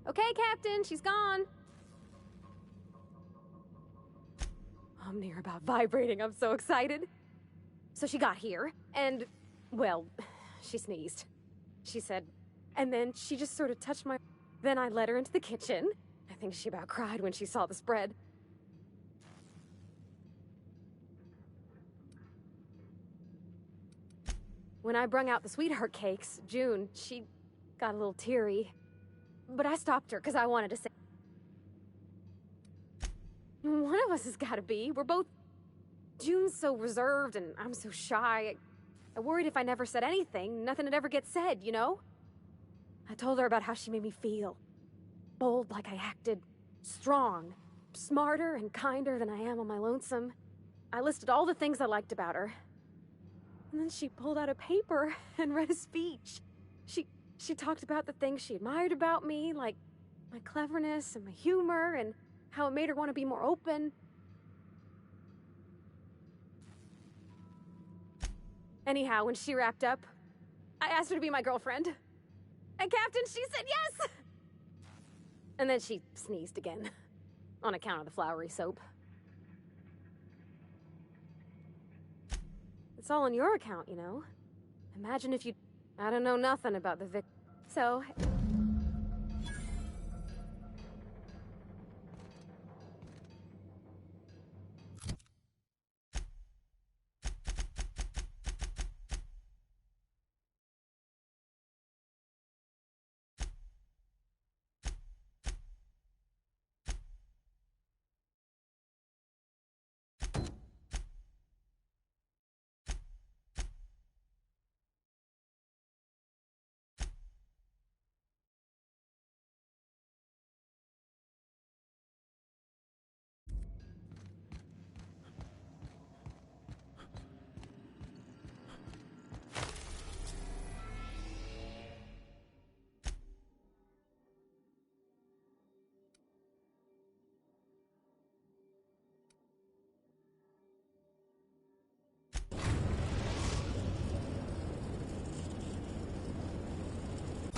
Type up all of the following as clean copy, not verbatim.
Okay, Captain, she's gone. I'm near about vibrating. I'm so excited. So she got here, and, well, she sneezed. She said, and then she just sort of touched my... Then I led her into the kitchen. I think she about cried when she saw the spread. When I brung out the sweetheart cakes, June, she got a little teary. But I stopped her because I wanted to say... One of us has got to be. We're both... June's so reserved and I'm so shy. I worried if I never said anything, nothing would ever get said, you know? I told her about how she made me feel. Bold like I acted. Strong. Smarter and kinder than I am on my lonesome. I listed all the things I liked about her. And then she pulled out a paper and read a speech. She talked about the things she admired about me, like my cleverness and my humor, and how it made her want to be more open. Anyhow, when she wrapped up, I asked her to be my girlfriend. And Captain, she said yes! And then she sneezed again, on account of the flowery soap. It's all on your account, you know? Imagine if you... I don't know nothing about the So...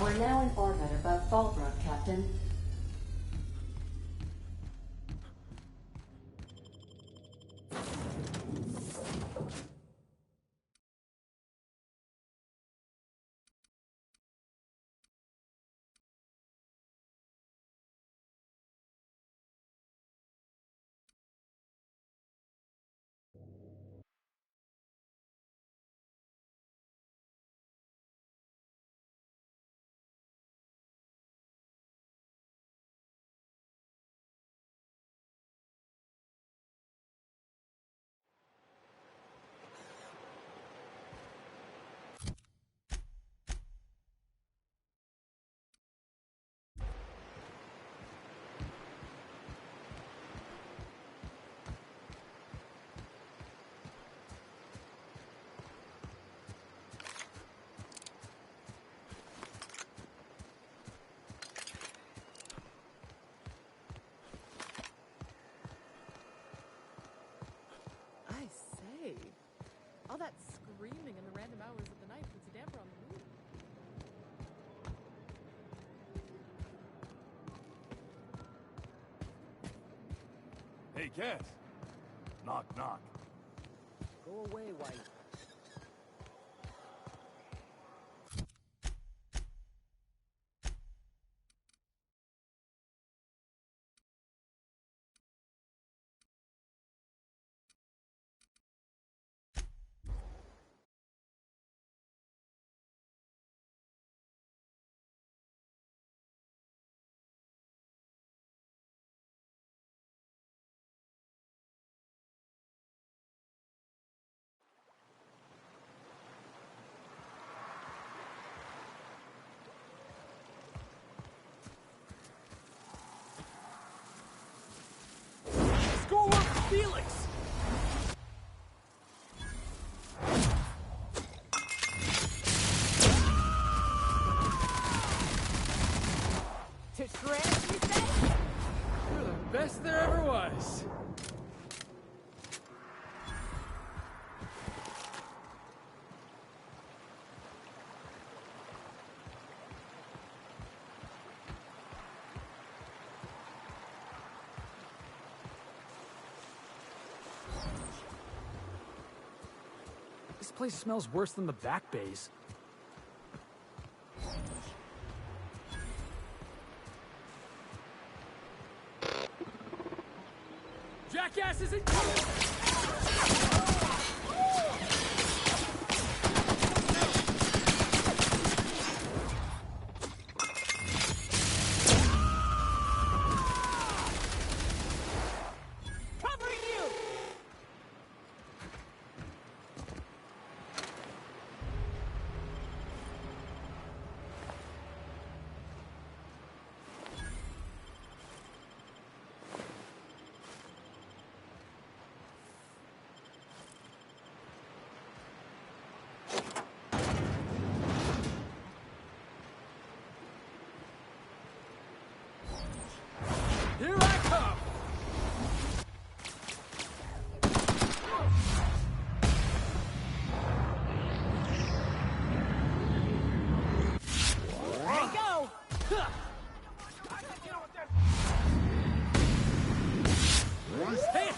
We're now in orbit above Fallbrook, Captain. I say, all that screaming in the random hours of the night puts a damper on the mood. Hey, Cat. Knock, knock. Go away, White. This place smells worse than the back bays. Jackass is incoming! Here I come! There we go! Hit!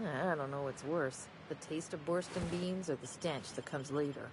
I don't know what's worse, the taste of Borston beans or the stench that comes later.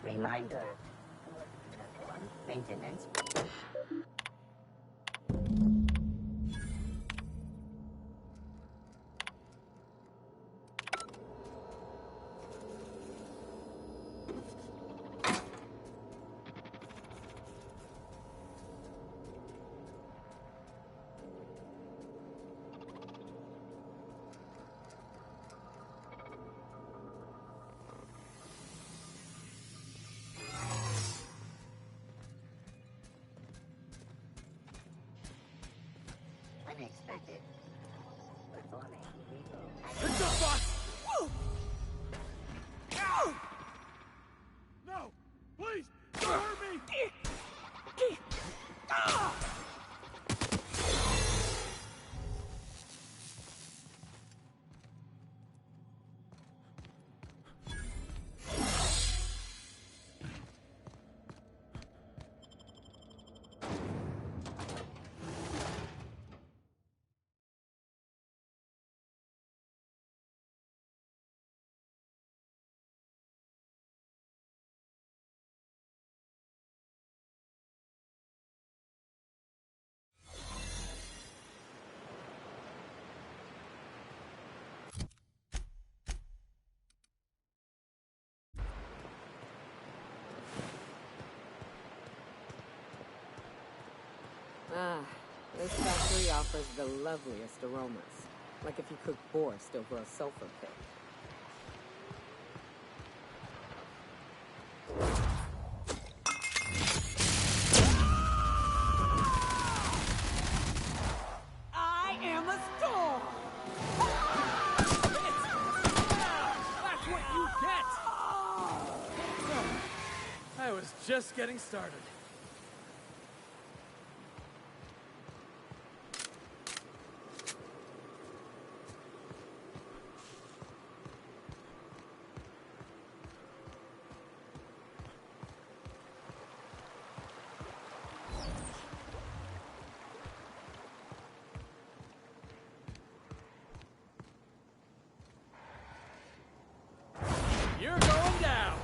Reminder. Maintenance. Unexpected. Performing legal. It's up, boss! No! Please! Don't hurt me! Ah, this factory offers the loveliest aromas. Like if you cook Borst over a sulfur pit. I am a storm! That's what you get! I was just getting started. You're going down!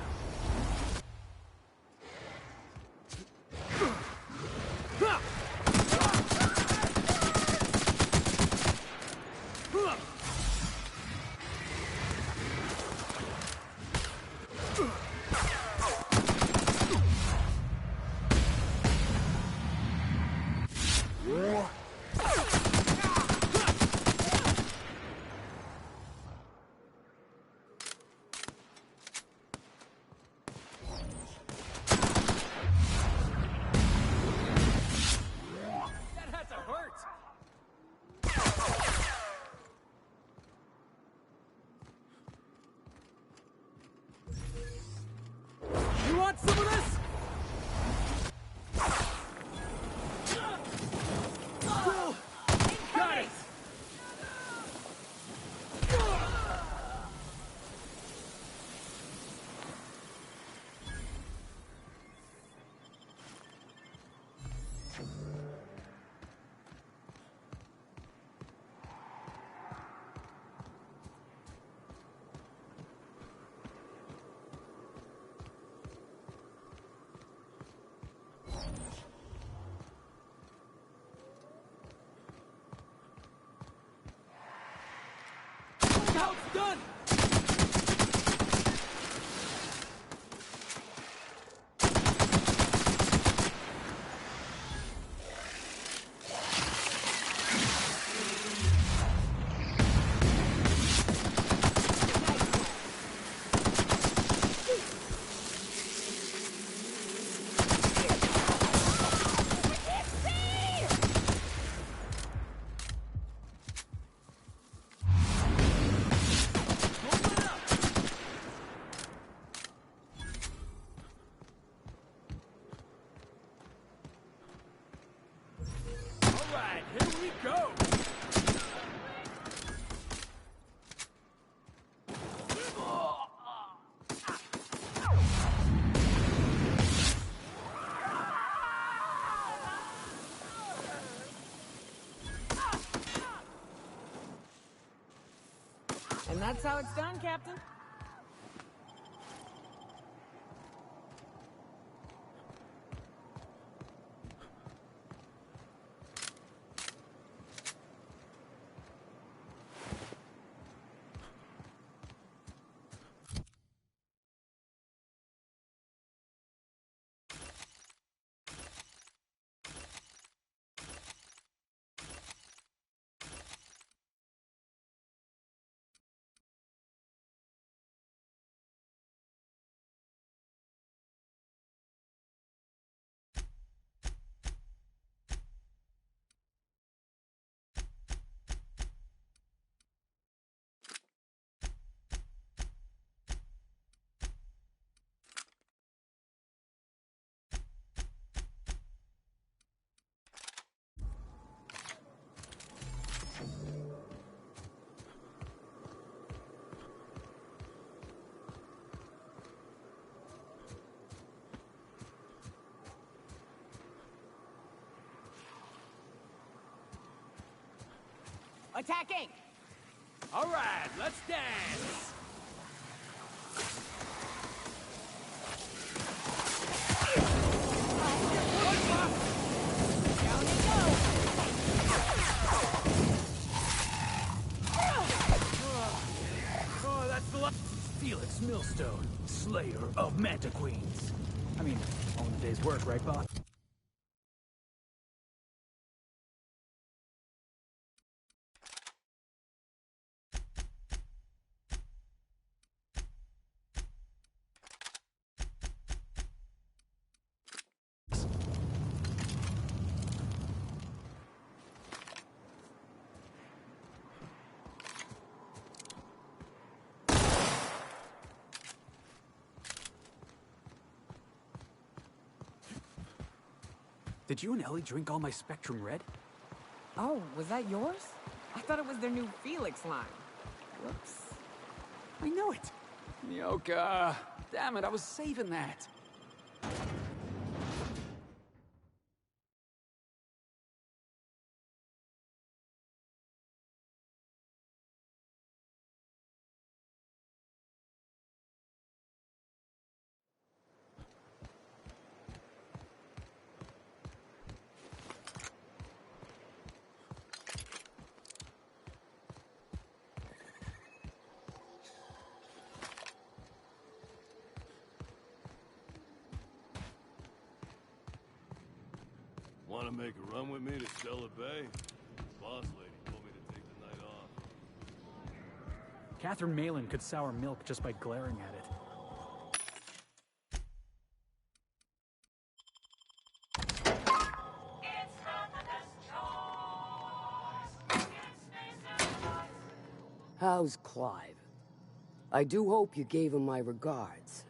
That had to hurt! You want some of this? Got it! Scout's done! Alright, here we go! And that's how it's done, Captain. Attacking! All right, let's dance. Down you go! Oh, that's the Felix Millstone, Slayer of Manta Queens. I mean, only a day's work, right, boss? Did you and Ellie drink all my Spectrum Red? Oh, was that yours? I thought it was their new Felix line. Whoops. I know it. Nyoka. Damn it, I was saving that. Want to make a run with me to Stella Bay? Boss lady told me to take the night off. Catherine Malin could sour milk just by glaring at it. How's Clive? I do hope you gave him my regards.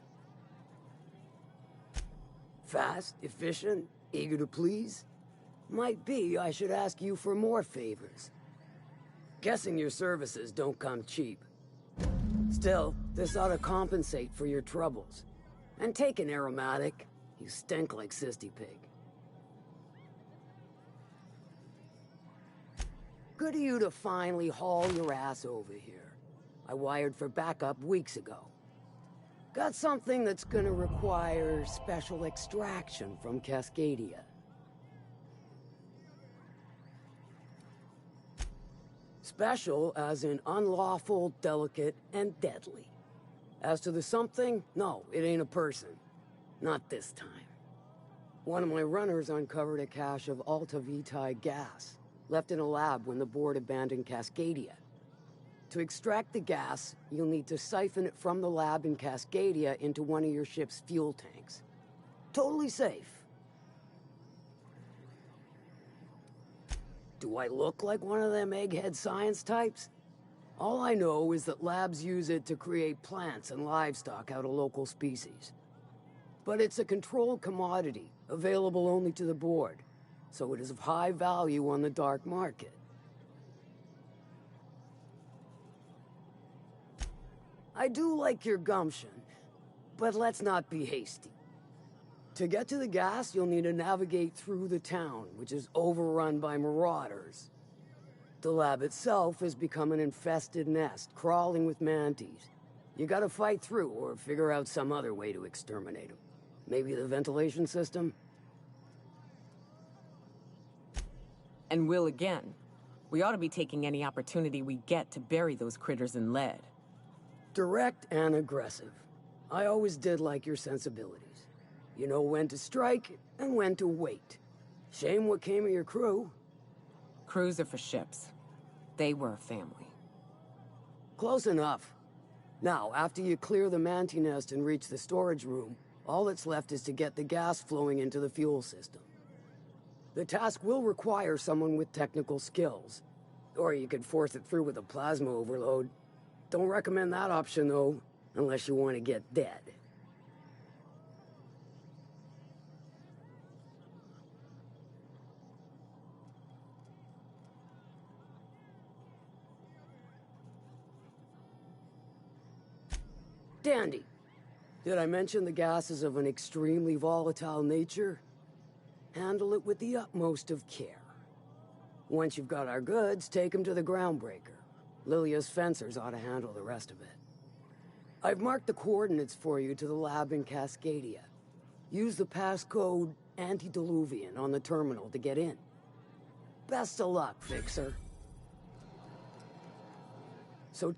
Fast, efficient, eager to please? Might be I should ask you for more favors. Guessing your services don't come cheap. Still, this ought to compensate for your troubles. And take an aromatic. You stink like Sisty Pig. Good of you to finally haul your ass over here. I wired for backup weeks ago. Got something that's gonna require special extraction from Cascadia. Special as in unlawful, delicate, and deadly. As to the something, no, it ain't a person. Not this time. One of my runners uncovered a cache of Alta Vitae gas, left in a lab when the board abandoned Cascadia. To extract the gas, you'll need to siphon it from the lab in Cascadia into one of your ship's fuel tanks. Totally safe. Do I look like one of them egghead science types? All I know is that labs use it to create plants and livestock out of local species. But it's a controlled commodity, available only to the board, so it is of high value on the dark market. I do like your gumption, but let's not be hasty. To get to the gas, you'll need to navigate through the town, which is overrun by marauders. The lab itself has become an infested nest, crawling with manties. You gotta fight through, or figure out some other way to exterminate them. Maybe the ventilation system? And will again. We ought to be taking any opportunity we get to bury those critters in lead. Direct and aggressive. I always did like your sensibilities. You know when to strike and when to wait. Shame what came of your crew. Crews are for ships. They were a family. Close enough. Now, after you clear the mantis nest and reach the storage room, all that's left is to get the gas flowing into the fuel system. The task will require someone with technical skills. Or you could force it through with a plasma overload. Don't recommend that option, though, unless you want to get dead. Dandy. Did I mention the gas is of an extremely volatile nature? Handle it with the utmost of care. Once you've got our goods, take them to the groundbreaker. Lilia's fencers ought to handle the rest of it. I've marked the coordinates for you to the lab in Cascadia. Use the passcode Antediluvian on the terminal to get in. Best of luck, Fixer. So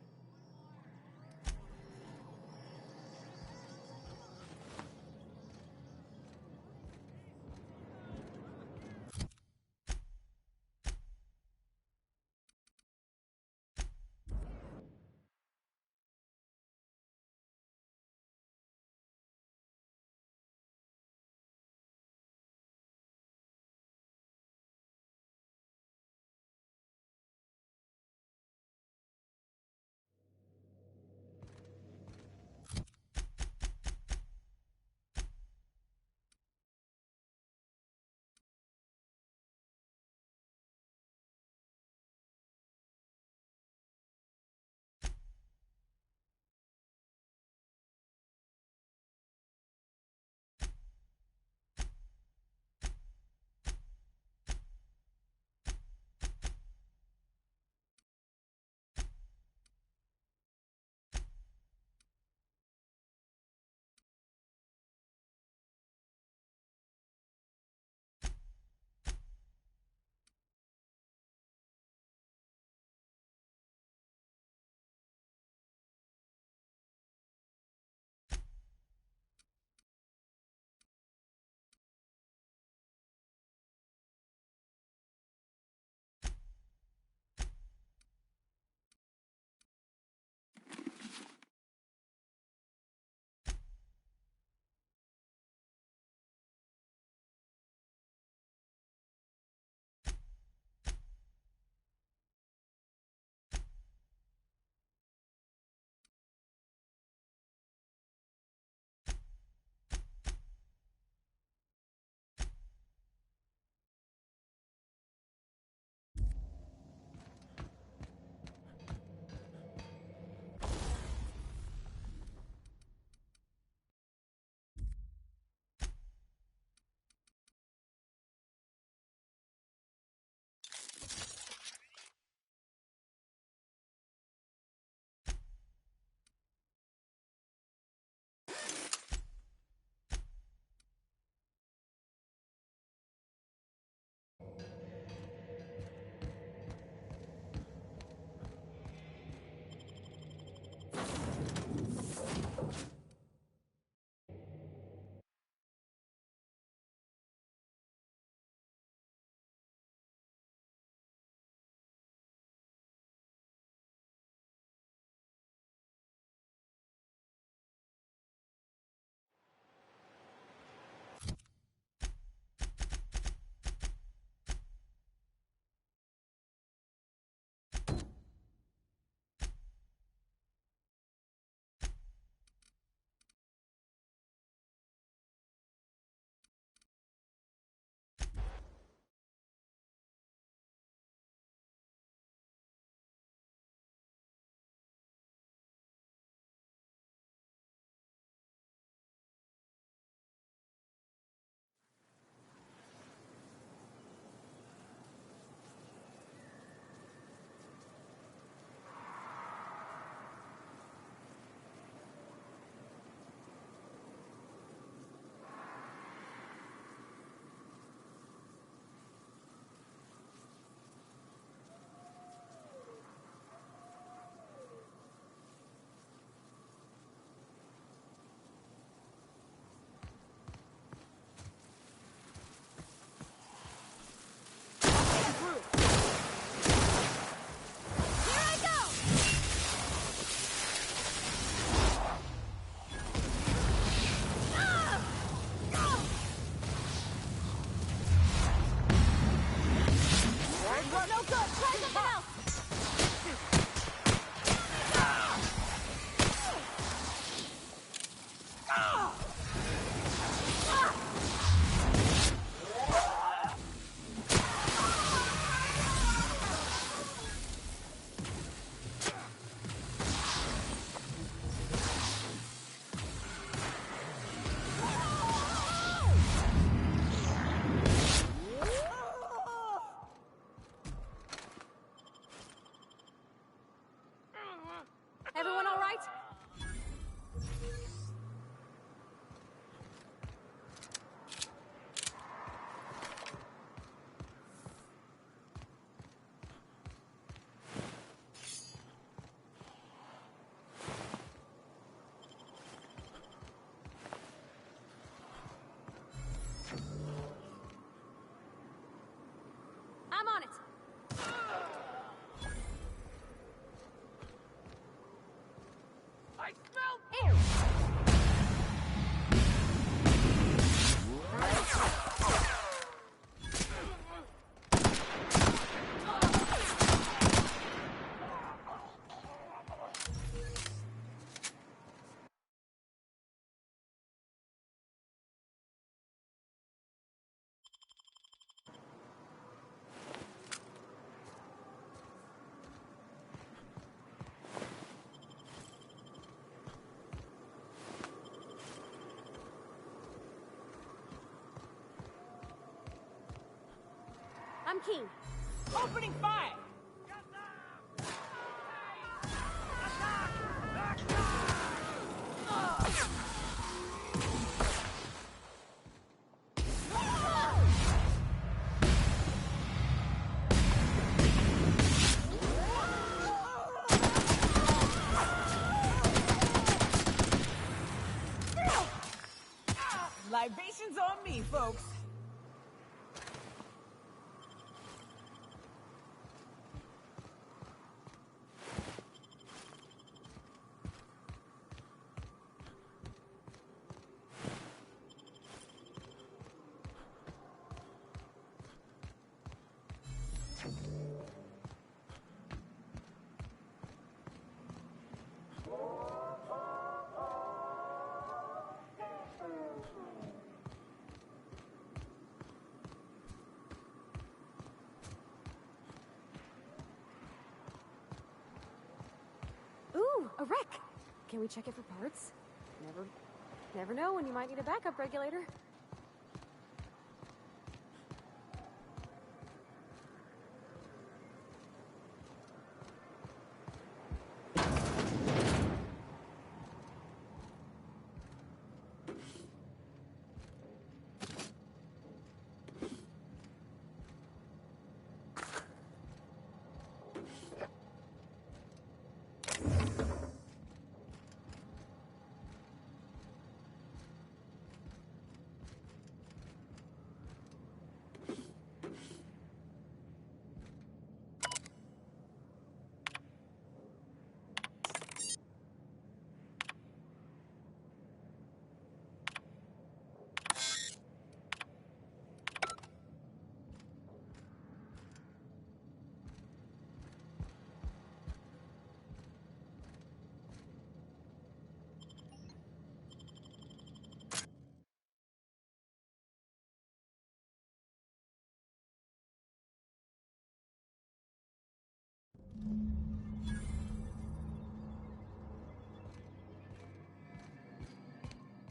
I'm keen. Opening fire! Libations on me, folks. Ooh, a wreck. Can we check it for parts? Never know when you might need a backup regulator.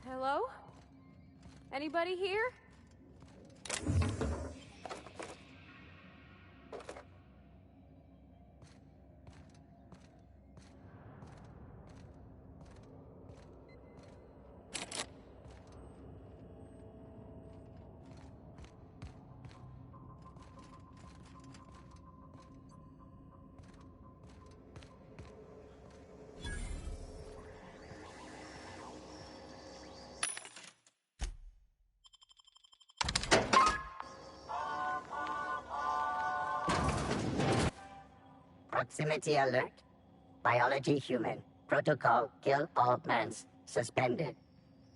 Hello? Anybody here? Proximity alert. Biology human. Protocol kill all plants. Suspended.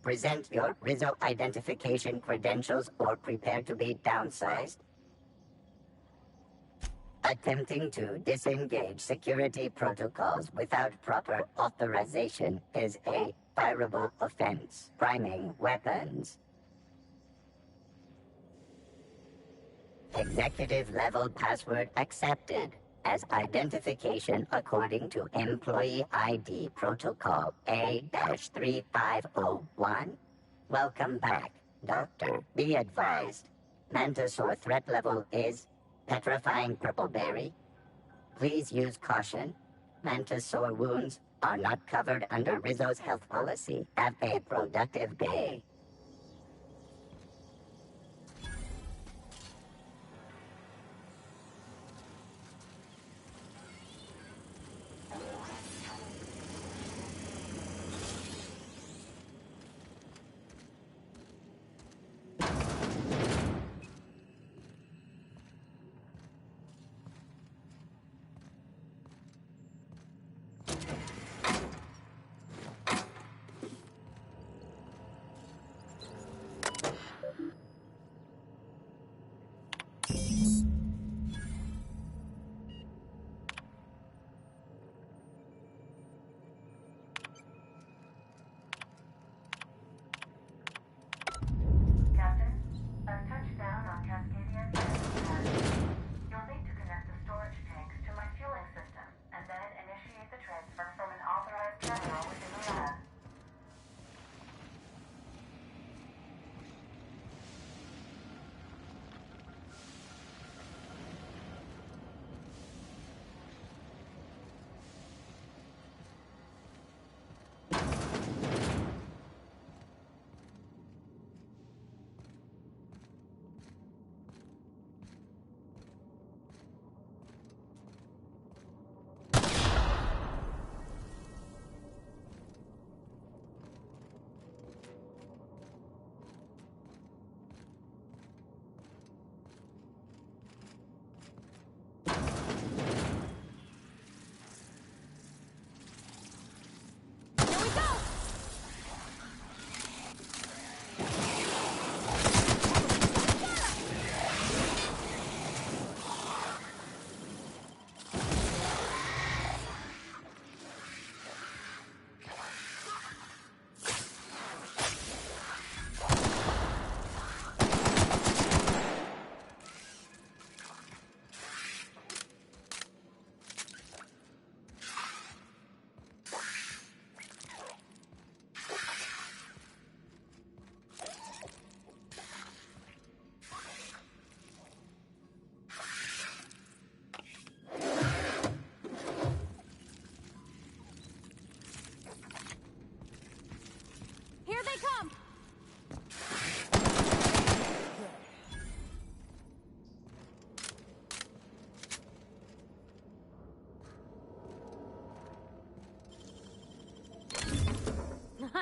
Present your Rizzo identification credentials or prepare to be downsized. Attempting to disengage security protocols without proper authorization is a fireable offense. Priming weapons. Executive level password accepted as identification according to Employee ID Protocol A-3501. Welcome back, Doctor. Be advised. Mantisaur threat level is petrifying purple berry. Please use caution. Mantisaur wounds are not covered under Rizzo's health policy. Have a productive day.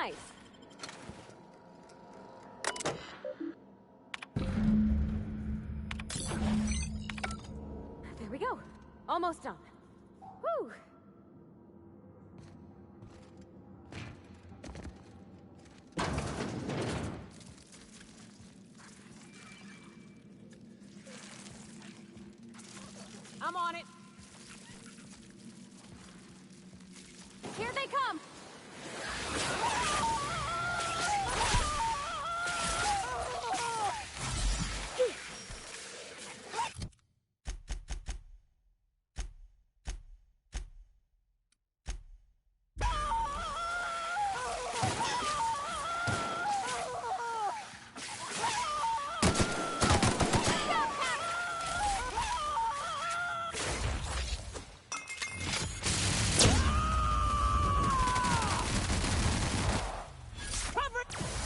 nice. There we go. Almost done. Whew. I'm on it. Here they come!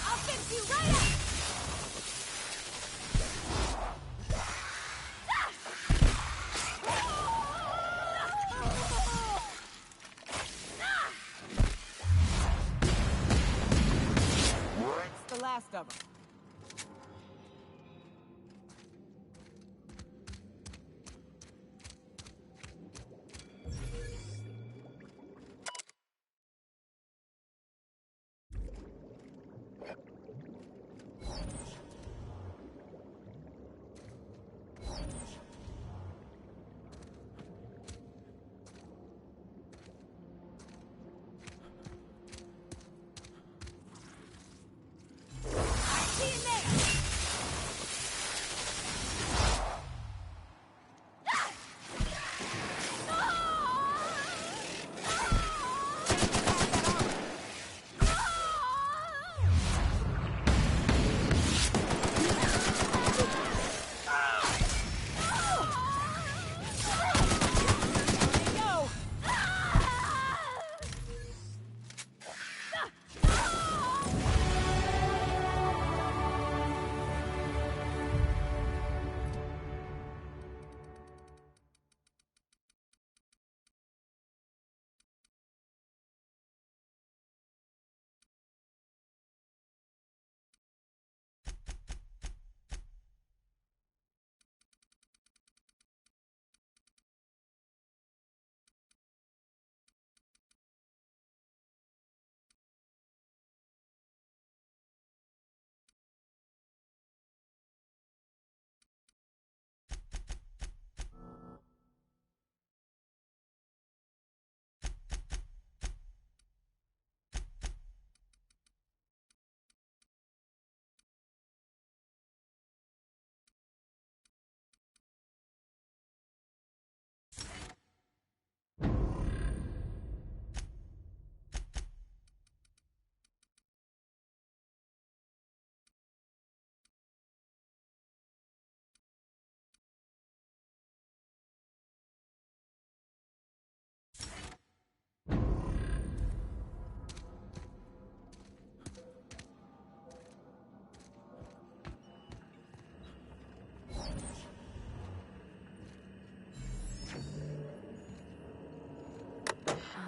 I'll fix you right up! It's the last of them.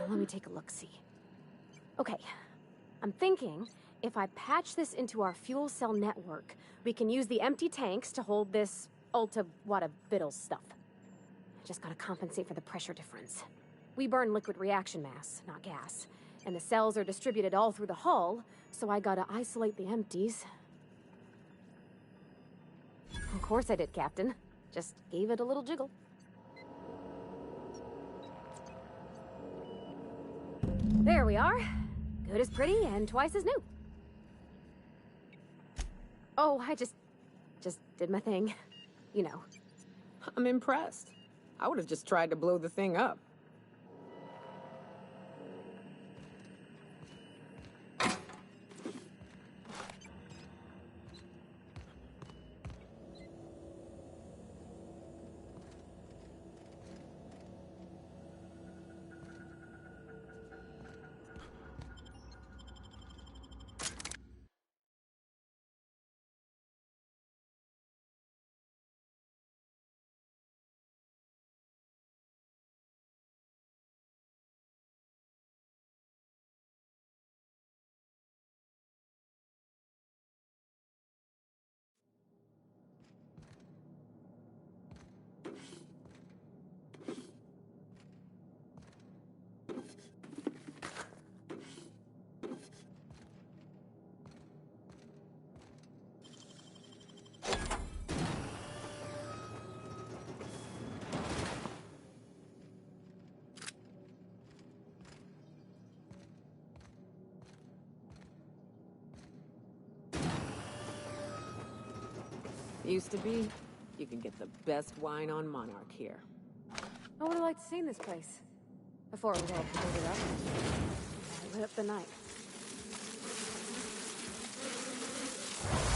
Let me take a look-see. Okay, I'm thinking if I patch this into our fuel cell network, we can use the empty tanks to hold this ulta-wada-viddle stuff. I just gotta compensate for the pressure difference. We burn liquid reaction mass, not gas, and the cells are distributed all through the hull, so I gotta isolate the empties. Of course I did, Captain. Just gave it a little jiggle. There we are. Good as pretty and twice as new. Oh, I just did my thing. You know. I'm impressed. I would have just tried to blow the thing up. Used to be, you could get the best wine on Monarch here. I would have liked to see this place. Before it was all boarded up. I lit up the night.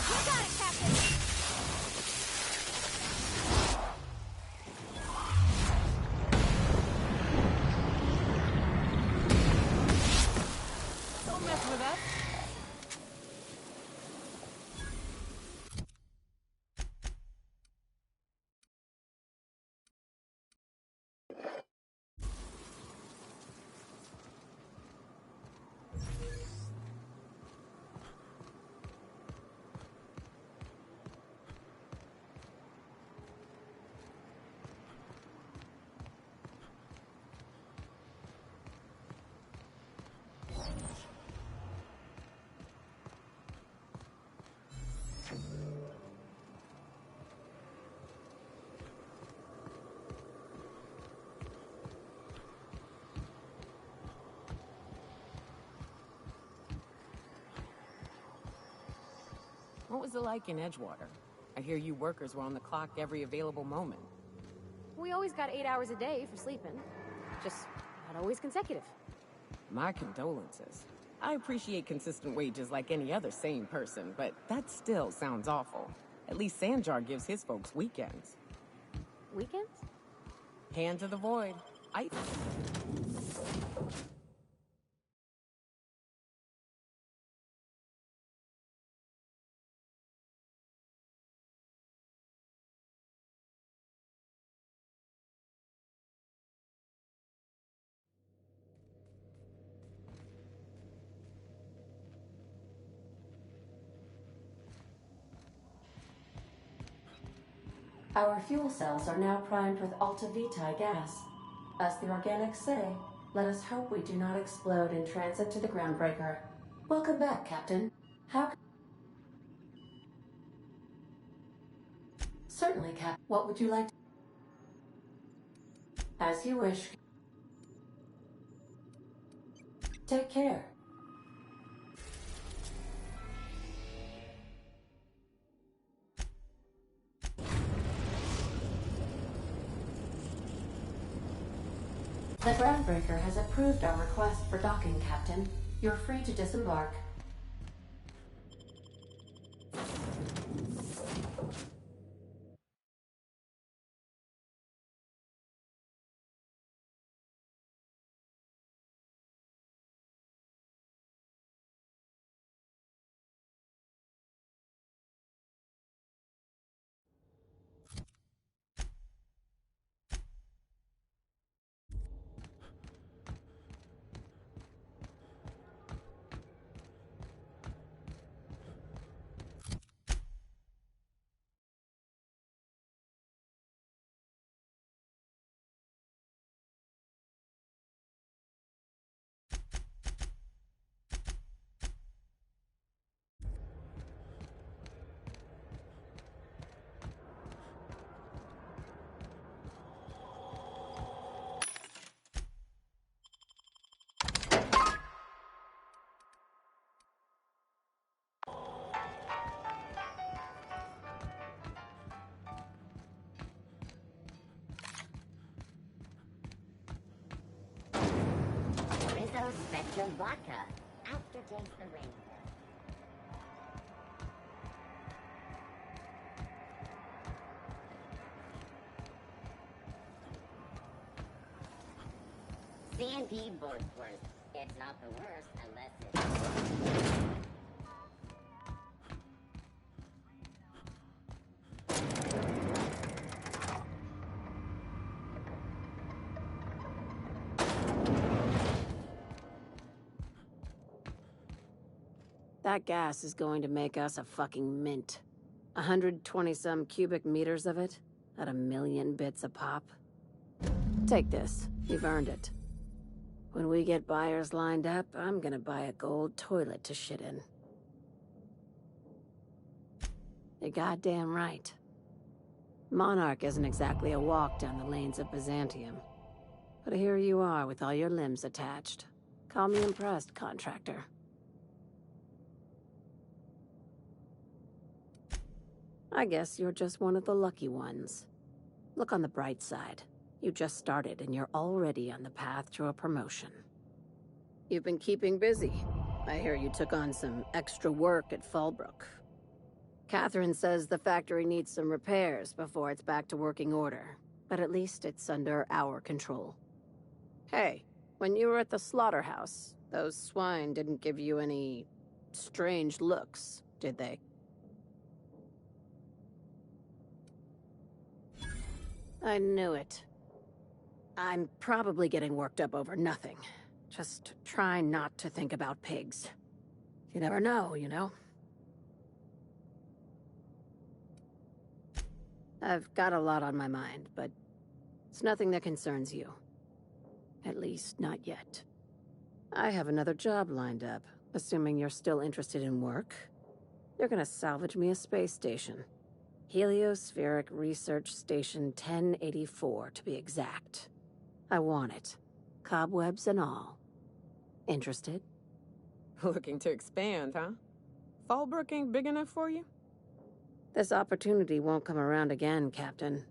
You got it, Captain! Don't mess with us. What was it like in Edgewater? I hear you workers were on the clock every available moment. We always got 8 hours a day for sleeping. Just not always consecutive. My condolences. I appreciate consistent wages like any other sane person, but that still sounds awful. At least Sanjar gives his folks weekends. Weekends? Hands of the Void. Our fuel cells are now primed with Alta Vitae gas. As the organics say, let us hope we do not explode in transit to the Groundbreaker. Welcome back, Captain. Certainly, Cap. What would you like to... As you wish. Take care. The Groundbreaker has approved our request for docking, Captain. You're free to disembark. Rizzo Spectrum Vodka. Aftertaste the rainbow. C&D Borgsworth. It's not the worst unless it's... That gas is going to make us a fucking mint. 120-some cubic meters of it, at 1,000,000 bits a pop. Take this. You've earned it. When we get buyers lined up, I'm gonna buy a gold toilet to shit in. You're goddamn right. Monarch isn't exactly a walk down the lanes of Byzantium. But here you are with all your limbs attached. Call me impressed, contractor. I guess you're just one of the lucky ones. Look on the bright side. You just started and you're already on the path to a promotion. You've been keeping busy. I hear you took on some extra work at Fallbrook. Catherine says the factory needs some repairs before it's back to working order, but at least it's under our control. Hey, when you were at the slaughterhouse, those swine didn't give you any strange looks, did they? I knew it. I'm probably getting worked up over nothing. Just try not to think about pigs. You never know, you know? I've got a lot on my mind, but it's nothing that concerns you. At least, not yet. I have another job lined up, assuming you're still interested in work. They're gonna salvage me a space station. Heliospheric Research Station 1084, to be exact. I want it. Cobwebs and all. Interested? Looking to expand, huh? Fallbrook ain't big enough for you? This opportunity won't come around again, Captain.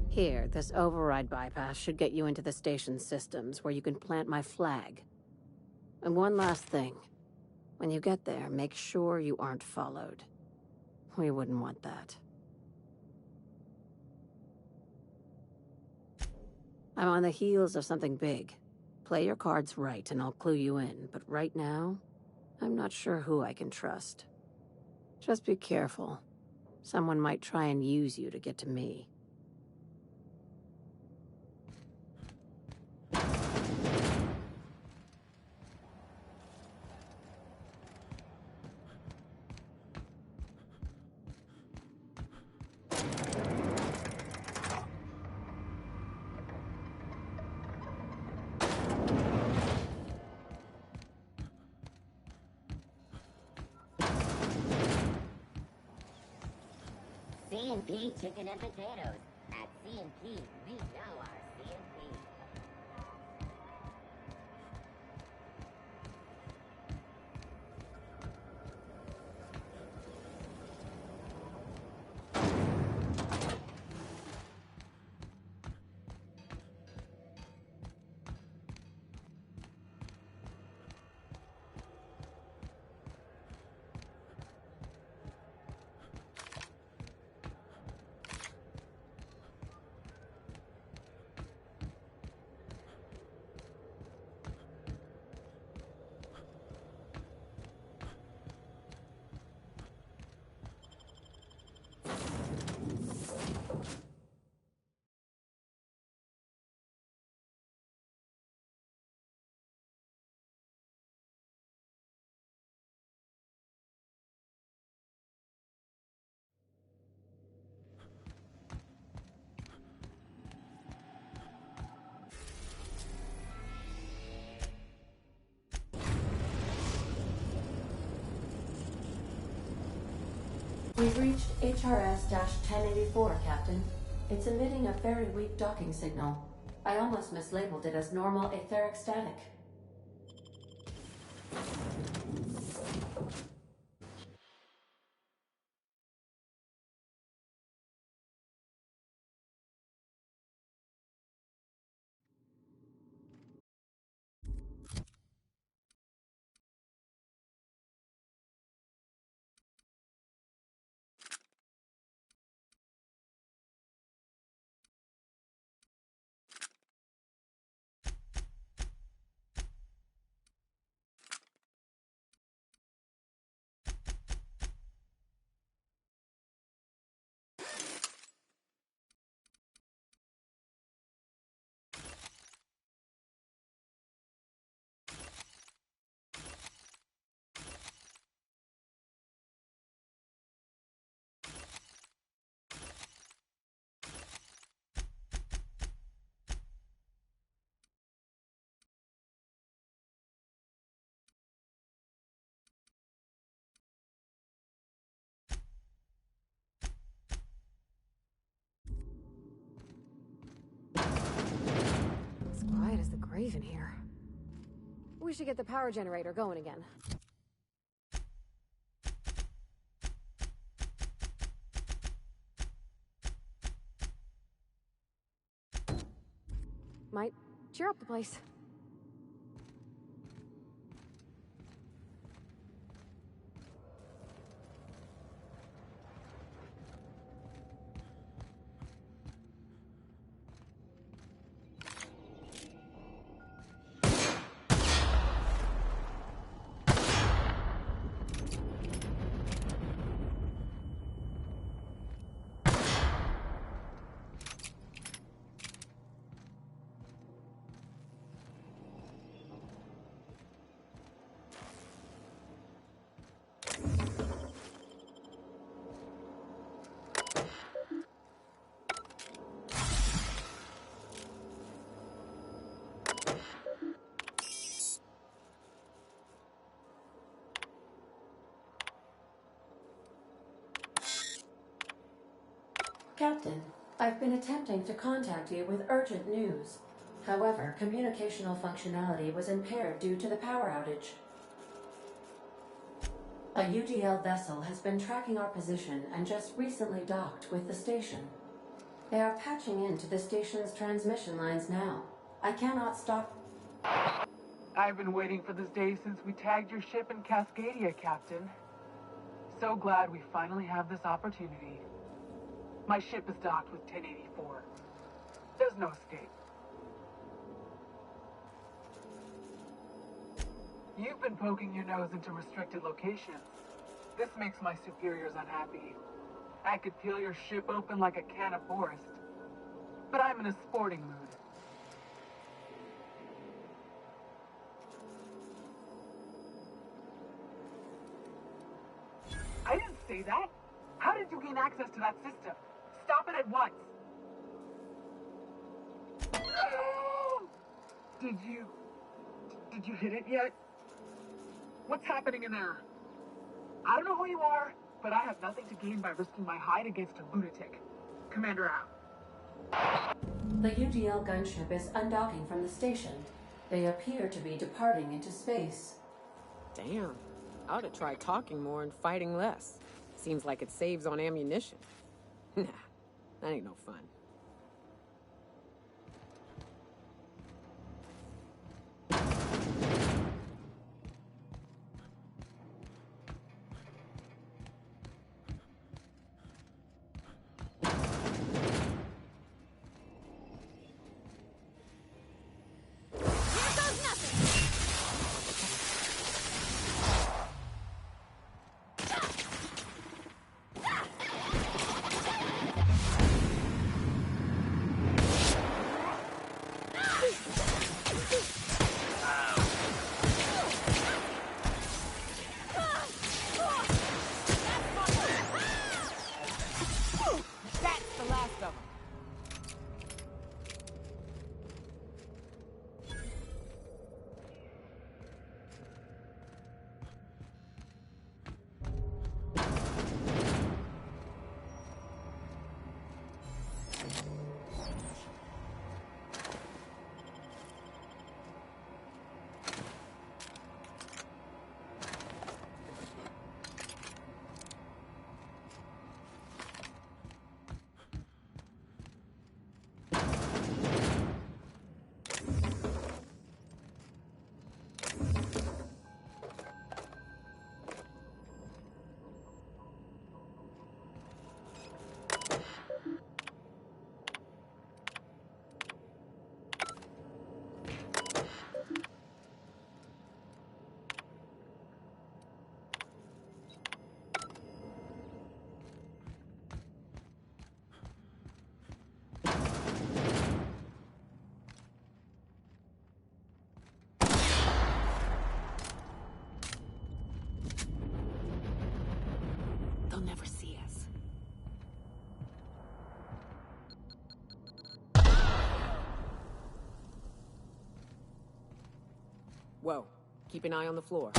Here, this override bypass should get you into the station's systems where you can plant my flag. And one last thing. When you get there, make sure you aren't followed. We wouldn't want that. I'm on the heels of something big. Play your cards right and I'll clue you in, but right now, I'm not sure who I can trust. Just be careful. Someone might try and use you to get to me. C&P Chicken and Potatoes. At C&P, we know our C&P. We've reached HRS-1084, Captain. It's emitting a very weak docking signal. I almost mislabeled it as normal etheric static. It's quiet as the grave in here. We should get the power generator going again. Might cheer up the place. Captain, I've been attempting to contact you with urgent news. However, communicational functionality was impaired due to the power outage. A UDL vessel has been tracking our position and just recently docked with the station. They are patching into the station's transmission lines now. I cannot stop... I've been waiting for this day since we tagged your ship in Cascadia, Captain. So glad we finally have this opportunity. My ship is docked with 1084. There's no escape. You've been poking your nose into restricted locations. This makes my superiors unhappy. I could peel your ship open like a can of Forest. But I'm in a sporting mood. I didn't say that. How did you gain access to that system? Stop it at once. Did you hit it yet? What's happening in there? I don't know who you are, but I have nothing to gain by risking my hide against a lunatic. Commander out. The UDL gunship is undocking from the station. They appear to be departing into space. Damn. I ought to try talking more and fighting less. Seems like it saves on ammunition. Nah, that ain't no fun. They'll never see us. Whoa. Keep an eye on the floor.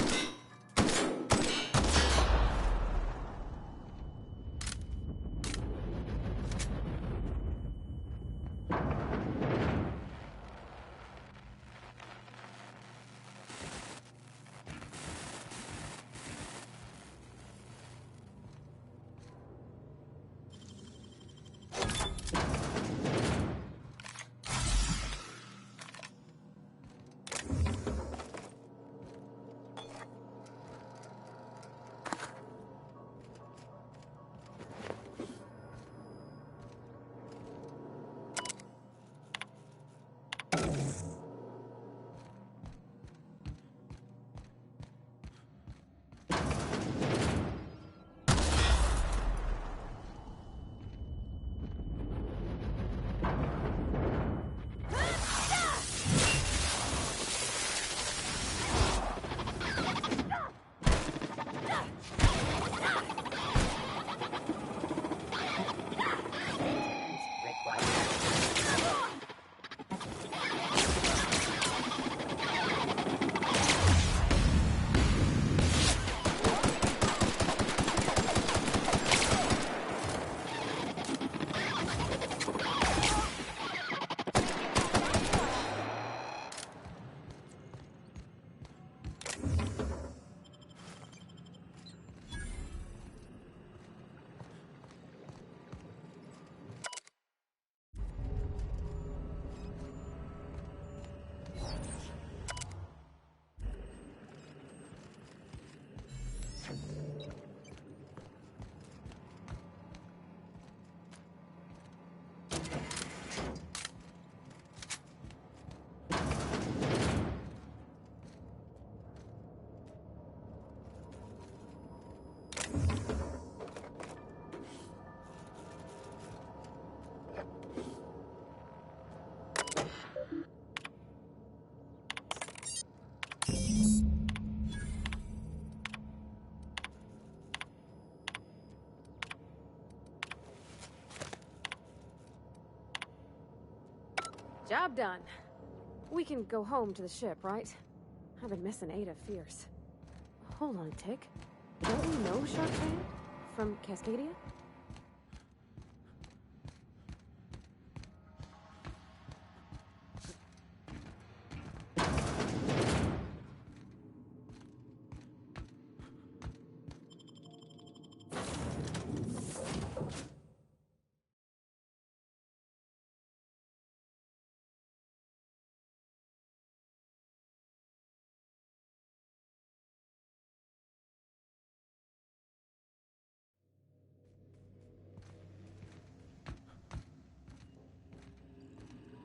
Job done. We can go home to the ship, right? I've been missing Ada fierce. Hold on a tick. Don't we know Sharkman? From Cascadia?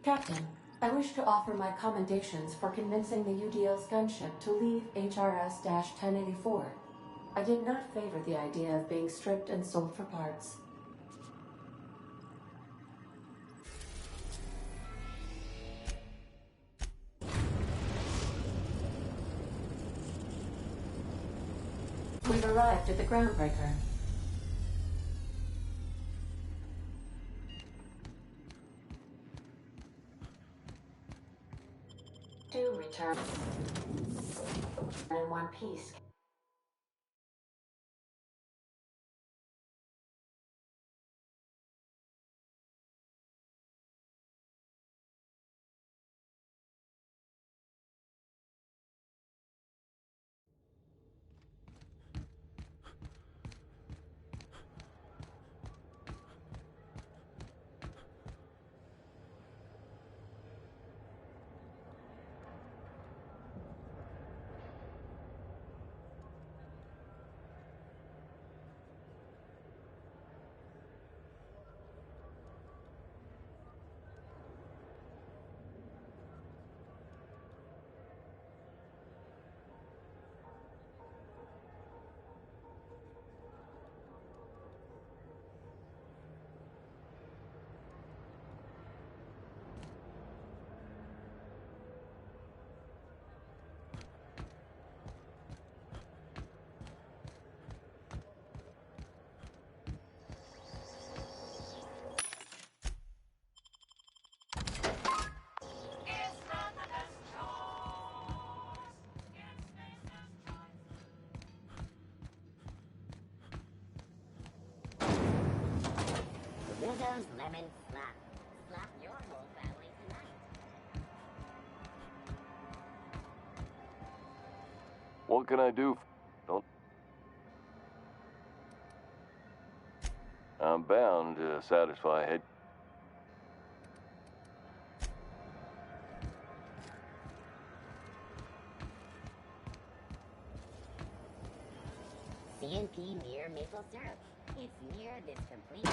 Captain, I wish to offer my commendations for convincing the UDL's gunship to leave HRS-1084. I did not favor the idea of being stripped and sold for parts. We've arrived at the groundbreaker. Do return in one piece. Rizzo's Lemon Slap. Slap your whole family tonight. What can I do? Don't. I'm bound to satisfy head. CNP near maple syrup. It's near this complete.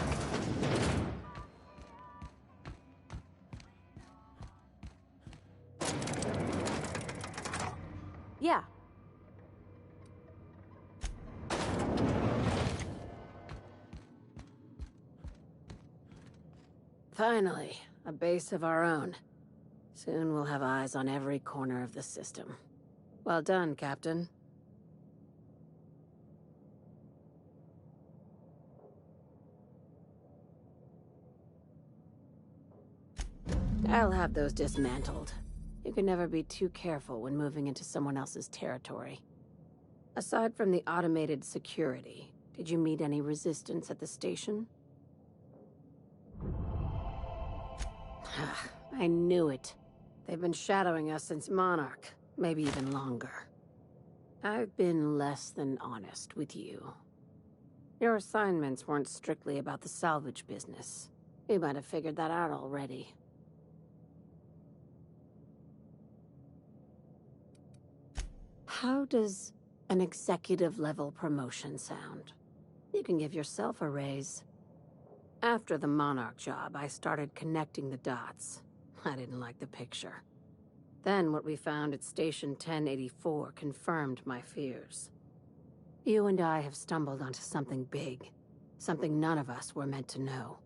Yeah. Finally, a base of our own. Soon we'll have eyes on every corner of the system. Well done, Captain. I'll have those dismantled. You can never be too careful when moving into someone else's territory. Aside from the automated security, did you meet any resistance at the station? I knew it. They've been shadowing us since Monarch, maybe even longer. I've been less than honest with you. Your assignments weren't strictly about the salvage business. You might have figured that out already. How does an executive-level promotion sound? You can give yourself a raise. After the Monarch job, I started connecting the dots. I didn't like the picture. Then what we found at Station 1084 confirmed my fears. You and I have stumbled onto something big. Something none of us were meant to know.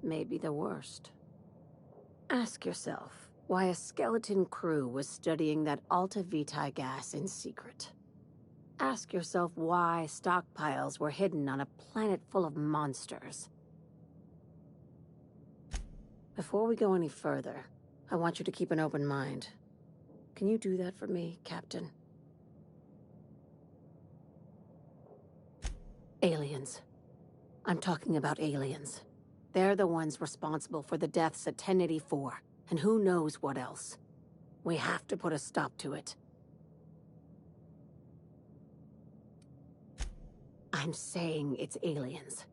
Maybe the worst. Ask yourself why a skeleton crew was studying that Alta Vitae gas in secret. Ask yourself why stockpiles were hidden on a planet full of monsters. Before we go any further, I want you to keep an open mind. Can you do that for me, Captain? Aliens. I'm talking about aliens. They're the ones responsible for the deaths at 1084, and who knows what else. We have to put a stop to it. I'm saying it's aliens.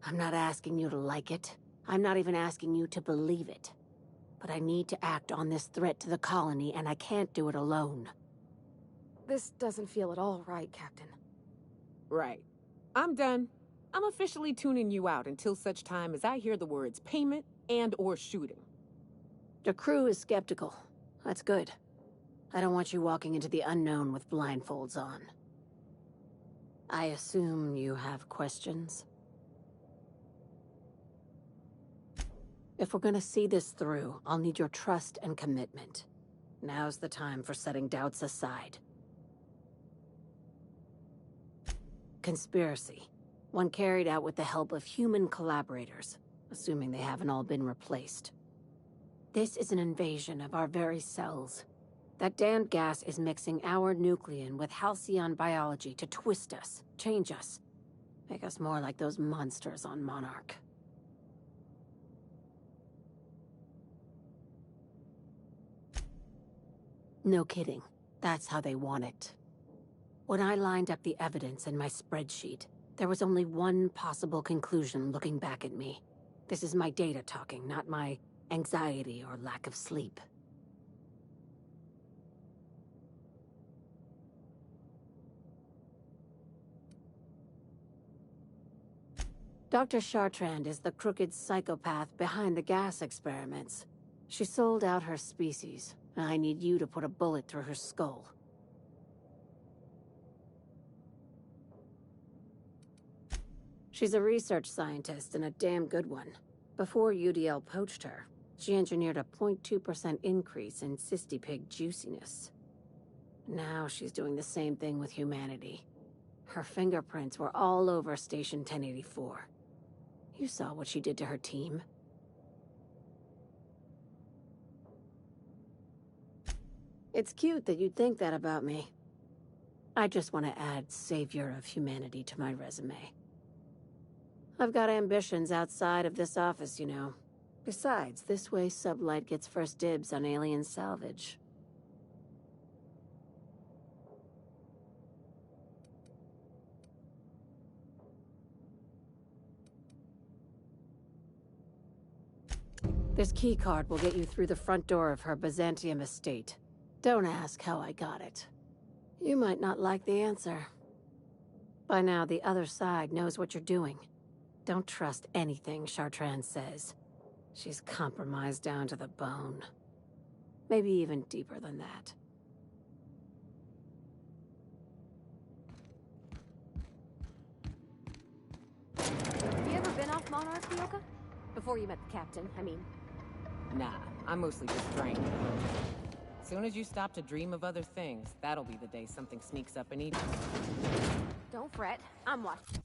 I'm not asking you to like it. I'm not even asking you to believe it. But I need to act on this threat to the colony, and I can't do it alone. This doesn't feel at all right, Captain. Right. I'm done. I'm officially tuning you out until such time as I hear the words payment and/or shooting. The crew is skeptical. That's good. I don't want you walking into the unknown with blindfolds on. I assume you have questions? If we're gonna see this through, I'll need your trust and commitment. Now's the time for setting doubts aside. Conspiracy. One carried out with the help of human collaborators, assuming they haven't all been replaced. This is an invasion of our very cells. That damned gas is mixing our nucleon with halcyon biology to twist us, change us, make us more like those monsters on Monarch. No kidding. That's how they want it. When I lined up the evidence in my spreadsheet, there was only one possible conclusion looking back at me. This is my data talking, not my anxiety or lack of sleep. Dr. Chartrand is the crooked psychopath behind the gas experiments. She sold out her species, and I need you to put a bullet through her skull. She's a research scientist and a damn good one. Before UDL poached her, she engineered a 0.2% increase in cystipig juiciness. Now she's doing the same thing with humanity. Her fingerprints were all over Station 1084. You saw what she did to her team. It's cute that you'd think that about me. I just want to add Savior of Humanity to my resume. I've got ambitions outside of this office, you know. Besides, this way Sublight gets first dibs on alien salvage. This keycard will get you through the front door of her Byzantium estate. Don't ask how I got it. You might not like the answer. By now, the other side knows what you're doing. Don't trust anything Chartrand says. She's compromised down to the bone. Maybe even deeper than that. Have you ever been off Monarch, Fioka? Before you met the captain, I mean. Nah, I mostly just drank. Soon as you stop to dream of other things, that'll be the day something sneaks up and eats you. Don't fret. I'm watching.